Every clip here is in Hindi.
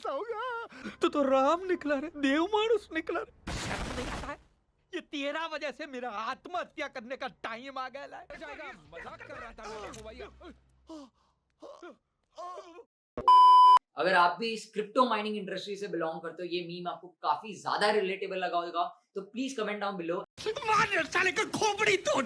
कैसा होगा? तो राम निकला रे, देव मानुस निकला रे। शर्म नहीं आता है? ये तेरा वजह से मेरा आत्महत्या करने का टाइम आ गया है। जाएगा, मजाक कर रहा था मैं तो भैया। अगर आप भी इस क्रिप्टो माइनिंग इंडस्ट्री से बिलोंग करते हो, ये मीम आपको काफी ज्यादा रिलेटेबल लगा होगा, तो प्लीज कमेंट डाउन बिलो साले का खोपड़ी तोड़।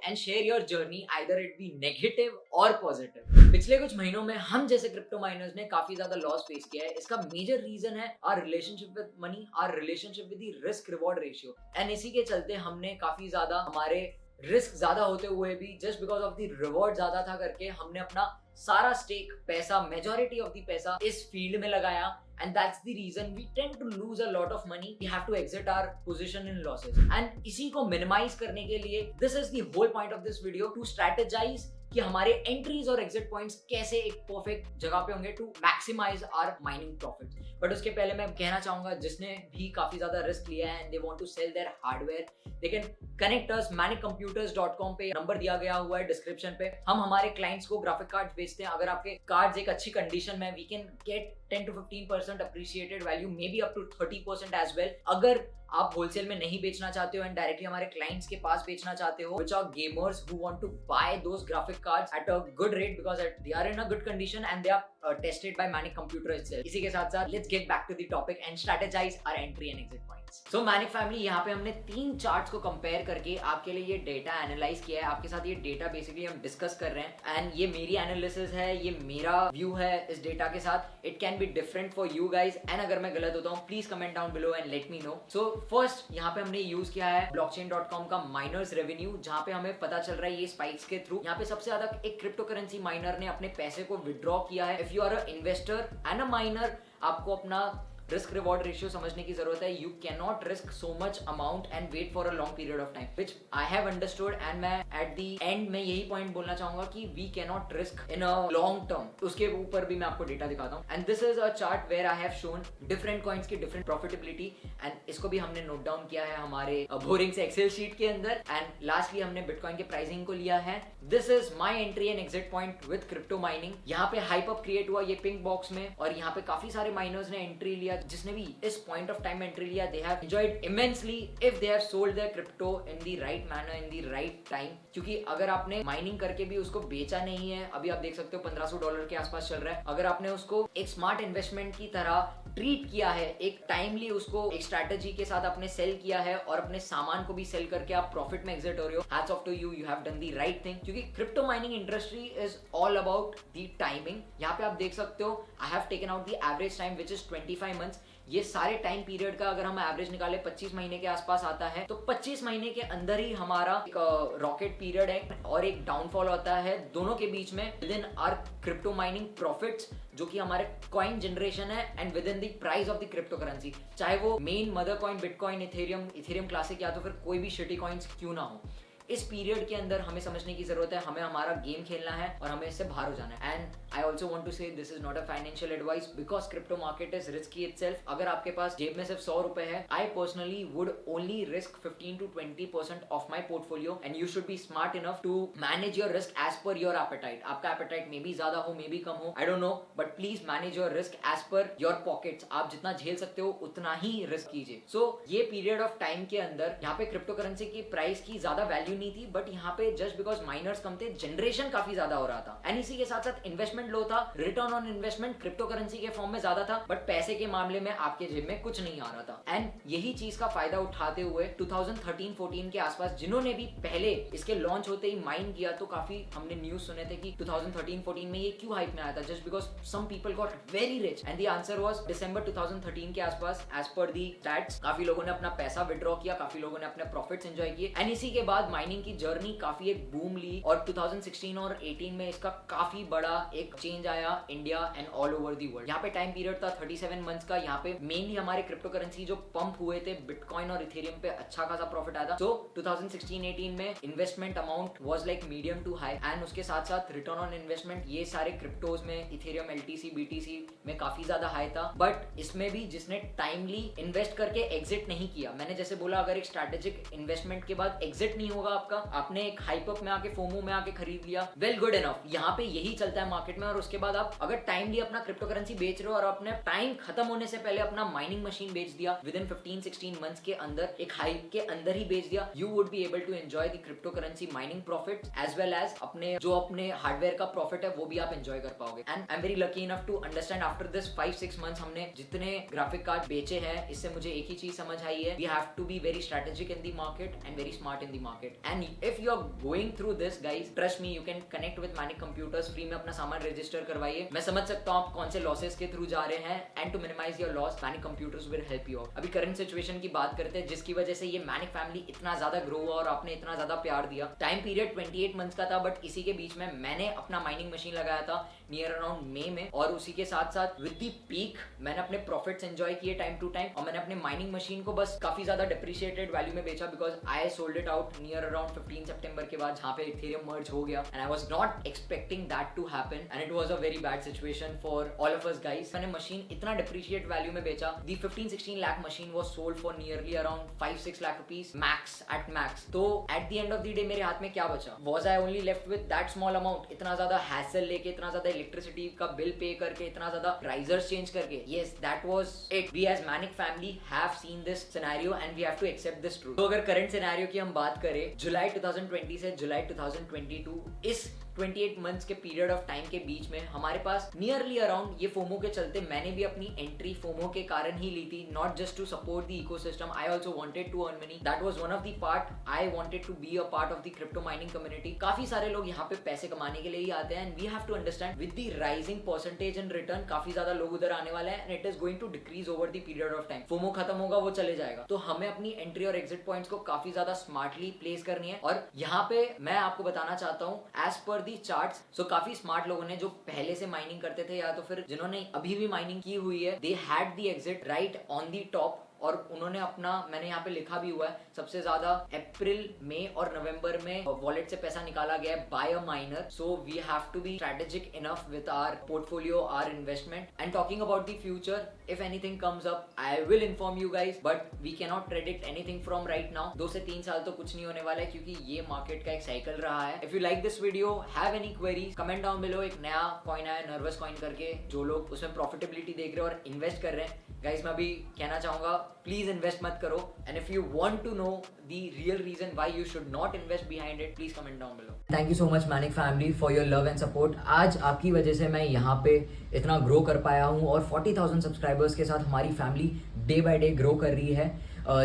And share your journey, either it be negative और पॉजिटिव। पिछले कुछ महीनों में हम जैसे क्रिप्टो माइनर्स ने काफी ज्यादा लॉस फेस किया है। इसका मेजर रीजन है our relationship with money, our relationship with the risk reward ratio. And इसी के चलते हमने काफी ज्यादा हमारे रिस्क ज्यादा होते हुए भी just because of the reward ज्यादा था करके हमने अपना सारा स्टेक पैसा, मेजॉरिटी ऑफ द पैसा इस फील्ड में लगाया, and that's the reason we tend to lose a lot of money. We have to exit our position in losses, and इसी को minimize करने के लिए this is the whole point of this video, to strategize कि हमारे एंट्रीज और एग्जिट पॉइंट्स कैसे एक परफेक्ट जगह पे होंगे to maximize our mining profits. But उसके पहले मैं कहना चाहूंगा, जिसने भी काफी ज्यादा रिस्क लिया है and they want to sell their hardware, they can connect us. maniccomputers.com पे नंबर दिया गया हुआ है डिस्क्रिप्शन पे। हम हमारे क्लाइंट्स को ग्राफिक कार्ड्स बेचते हैं। अगर आपके कार्ड्स एक अच्छी कंडीशन में, we can get 10 to 15% appreciated value, maybe up to 30% as well। अगर आप होलसेल में नहीं बेचना चाहते हो एंड डायरेक्टली हमारे क्लाइंट्स के पास बेचना चाहते हो, which are gamers who want to buy those graphic cards at a good rate because they are in a good condition and they are tested by Manic Computer itself। इसी के साथ साथ let's get back to the topic and strategize our entry and exit points। So Manic family, यहाँ पे हमने 3 चार्ट्स को कंपेयर करके आपके लिए ये डेटा एनालाइज किया है। आपके साथ ये डेटा बेसिकली हम डिस्कस कर रहे हैं एंड ये मेरी एनालिसिस है, ये मेरा व्यू है इस डेटा के साथ। It can be different for you guys and अगर मैं गलत होता हूँ please comment down below and let me know. So first यहाँ पे हमने यूज किया है blockchain.com का माइनर्स रेवेन्यू, जहाँ पे हमें पता चल रहा है ये स्पाइक्स के थ्रू यहाँ पे सबसे ज्यादा एक क्रिप्टो करेंसी माइनर ने अपने पैसे को विड्रॉ किया है। If you are a investor and a miner, आपको अपना रिस्क रिवॉर्ड रेशियो समझने की जरूरत है। You can not risk so much amount and wait for a long period of time, which I have understood. And मैं एट द एंड में यही पॉइंट बोलना चाहूंगा कि we can not risk in a long term. उसके ऊपर भी मैं आपको डेटा दिखाता हूँ and this is a chart where I have shown different coins की डिफरेंट प्रॉफिटेबिलिटी एंड इसको भी हमने नोट डाउन किया है हमारे बोरिंग से एक्सेल शीट के अंदर। एंड लास्टली हमने बिटकॉइन के प्राइसिंग को लिया है। This is my entry and exit point with crypto mining. यहाँ पे हाइप अप क्रिएट हुआ ये पिंक बॉक्स में और यहाँ पे काफी सारे माइनर्स ने एंट्री लिया। जिसने भी इस point of time एंट्री लिया, they have enjoyed immensely if they have sold their crypto in the right manner in the right time। क्योंकि अगर आपने माइनिंग करके भी उसको बेचा नहीं है, अभी आप देख सकते हो $1500 के आसपास चल रहा है, अगर आपने उसको एक स्मार्ट इन्वेस्टमेंट की तरह ट्रीट किया है, एक टाइमली उसको एक स्ट्रैटेजी के साथ आपने सेल किया है और अपने सामान को भी सेल करके आप प्रॉफिट में एग्जिट हो रहे हो, hats off to you, you have done the right thing. क्योंकि crypto mining industry is all about the timing. यहाँ पे आप देख सकते हो I have taken out the average time which is 25 months. ये सारे टाइम पीरियड का अगर हम एवरेज निकाले 25 महीने के आसपास आता है, तो 25 महीने के अंदर ही हमारा एक रॉकेट पीरियड है और एक डाउनफॉल होता है दोनों के बीच में within our crypto mining profits, जो कि हमारे कॉइन जनरेशन है and within the price of the crypto currency, चाहे वो main mother coin, Bitcoin, Ethereum Classic या तो फिर कोई भी शिटी कॉइन्स क्यों ना हो। इस पीरियड के अंदर हमें समझने की जरूरत है, हमें हमारा गेम खेलना है और हमें इससे बाहर हो जाना है। And I also want to say this is not a financial advice because crypto market is risky itself. अगर आपके पास जेब में सिर्फ 100 रुपए है, I personally would only risk 15 to 20% of my portfolio and you should be smart enough to manage your risk as per your appetite. आपका एपेटाइट मे बी ज्यादा हो, मे बी कम हो, I don't know, but please manage your risk as per your pockets. आप जितना झेल सकते हो उतना ही रिस्क कीजिए। सो ये पीरियड ऑफ टाइम के अंदर यहाँ पे क्रिप्टो करेंसी की प्राइस की ज्यादा वैल्यू नहीं थी, बट यहाँ पे जस्ट बिकॉज माइनर्स कम थे, जनरेशन काफी ज्यादा हो रहा था एंड इसी के साथ साथ इन्वेस्टमेंट लो था, return on investment crypto currency के फॉर्म में ज्यादा था, बट पैसे के मामले में आपके जेब में कुछ नहीं आ रहा था। एंड यही चीज का फायदा उठाते हुए 2013-14 के आसपास जिन्होंने भी पहले इसके लॉन्च होते ही माइन किया, तो काफी हमने न्यूज सुने थे कि 2013-14 में ये क्यों हाइप में आया था, just because some people got very rich and the answer was December 2013 के आसपास एज पर दी स्टैट्स काफी लोगों ने अपना पैसा विड्रॉ किया, काफी लोगों ने अपने प्रॉफिट्स एंजॉय किए एंड इसी के बाद माइनिंग की जर्नी काफी एक बूम ली और 2016 और 18 में इसका काफी बड़ा एक चेंज आया India and all over the world. यहाँ पे टाइम पीरियड था 37 मंथ्स का। यहाँ पे मेनली हमारे क्रिप्टो करेंसी जो पंप हुए थे बिटकॉइन और इथेरियम पे अच्छा खासा प्रॉफिट आया था। सो 2016-18 में investment amount was like medium to high and उसके साथ साथ रिटर्न ऑन इन्वेस्टमेंट ये सारे क्रिप्टोज में इथेरियम, एलटीसी, बीटीसी में काफी ज्यादा हाई था। बट इसमें भी जिसने टाइमली इन्वेस्ट करके एग्जिट नहीं किया, मैंने जैसे बोला अगर एक स्ट्रैटेजिक इन्वेस्टमेंट के बाद एग्जिट नहीं होगा आपका, आपने एक हाइप अप में आके फोमो में आके खरीद लिया, वेल गुड इनफ, यहाँ पे यही चलता है मार्केट में। और उसके बाद आप अगर टाइमली अपना क्रिप्टो करेंसी बेच रहे हो और आपने टाइम खत्म होने से पहले अपना माइनिंग मशीन बेच दिया विद इन 15-16 मंथ्स के अंदर, एक हाइप के अंदर ही बेच दिया, you would be able to enjoy the crypto currency mining profit as well as अपने जो अपने हार्डवेयर का प्रॉफिट है वो भी आप एंजॉय कर पाओगे। And I am very lucky enough to understand after this 5-6 months हमने जितने ग्राफिक कार्ड बेचे हैं, इससे मुझे एक ही चीज समझ आई है, we have to be very strategic in the market and very smart in the market. And if you are going through this guys, trust me, you can connect with Manic Computers, free में अपना सामान रजिस्टर करवाइए। मैं समझ सकता हूँ आप कौन से लॉसेस के थ्रू जा रहे हैं, and to minimize your loss Manic Computers will help you out. अभी करंट सिचुएशन की बात करते हैं जिसकी वजह से ये मैनिक फैमिली इतना ज्यादा ग्रो हुआ और आपने इतना ज्यादा प्यार दिया। टाइम पीरियड 28 मंथ्स का था, बट इसी के बीच में मैंने अपना माइनिंग मशीन लगाया था नियर अराउंड मई में, और उसी के साथ साथ विद दी पीक मैंने अपने प्रॉफिट्स एंजॉय किए टाइम टू टाइम, और मैंने अपने माइनिंग मशीन को बस काफी ज्यादा डिप्रिशिएटेड वैल्यू में बेचा because I sold it out near around 15 सितंबर के बाद, जहां पे इथेरियम मर्ज हो गया, and I was not expecting that to happen, and it was a very bad situation for all of us guys. मैंने मशीन इतना डिप्रिशिएट वैल्यू में बेचा, the 15-16 lakh machine was sold for nearly around 5-6 lakh rupees max at max. तो at the end of the day मेरे हाथ में क्या बचा? Was I only left with that small amount? इतना ज्यादा हैसल लेके, इतना ज्यादा इलेक्ट्रिसिटी का बिल पे करके, इतना ज्यादा प्राइजर्स चेंज करके? Yes, that was it. We as Manic family have seen this scenario and we have to accept this truth. तो अगर करंट सिनेरियो की हम बात करें, जुलाई 2020 से जुलाई 2022, इस 28 मंथ्स के पीरियड ऑफ टाइम के बीच में हमारे पास नियरली अराउंड, ये फोमो के चलते मैंने भी अपनी एंट्री फोमो के कारण ही ली थी, not just to support the ecosystem, I also wanted to earn money, that was one of the part, I wanted to be a part of the crypto mining community. काफी सारे लोग यहाँ पे पैसे कमाने के लिए ही आते हैं, and we have to understand with the rising percentage in return काफी ज्यादा लोग उधर आने वाले हैं, and it is going to decrease over the period of time. FOMO खत्म होगा, वो चले जाएगा, तो हमें अपनी एंट्री और एग्जिट पॉइंट्स को काफी ज्यादा स्मार्टली प्लेस करनी है। और यहाँ पे मैं आपको बताना चाहता हूँ, एज पर दी चार्ट्स, सो काफी स्मार्ट लोगों ने जो पहले से माइनिंग करते थे या तो फिर जिन्होंने अभी भी माइनिंग की हुई है, they had the exit right on the top, और उन्होंने अपना, मैंने यहाँ पे लिखा भी हुआ है, सबसे ज्यादा अप्रैल, मई और नवंबर में वॉलेट से पैसा निकाला गया है by a miner. So we have to be strategic enough with our portfolio, our investment, and talking about the future, if anything comes up I will inform you guys, but we can not predict anything from right now. 2 से 3 साल तो कुछ नहीं होने वाला है, क्योंकि ये मार्केट का एक साइकिल रहा है। If you like this video, have any queries, comment down below. एक नया कॉइन आया नर्वस कॉइन करके, जो लोग उसमें प्रॉफिटेबिलिटी देख रहे हैं और इन्वेस्ट कर रहे हैं, गाइज मैं अभी कहना चाहूंगा प्लीज इन्वेस्ट मत करो, and if you want to know the real reason why you should not invest behind it, please comment down below. Thank you so much Manic family for your love and support. आज आपकी वजह से मैं यहाँ पे इतना ग्रो कर पाया हूँ, और 40,000 सब्सक्राइबर्स के साथ हमारी family day by day grow कर रही है।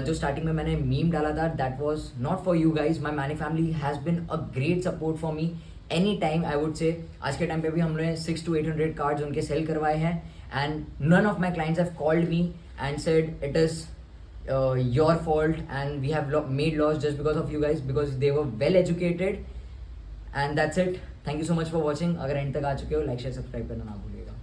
जो स्टार्टिंग में मैंने मीम डाला था, that was not for you guys, my Manic family has been a great support for me any time, I would say. आज के टाइम पे भी हमने 600 to 800 कार्ड्स उनके सेल करवाए हैं, and none of my clients have called me and said it is your fault and we have made loss just because of you guys, because they were well educated, and that's it. Thank you so much for watching. अगर एंड तक आ चुके हो, लाइक शेयर सब्सक्राइब करना ना भूलिएगा।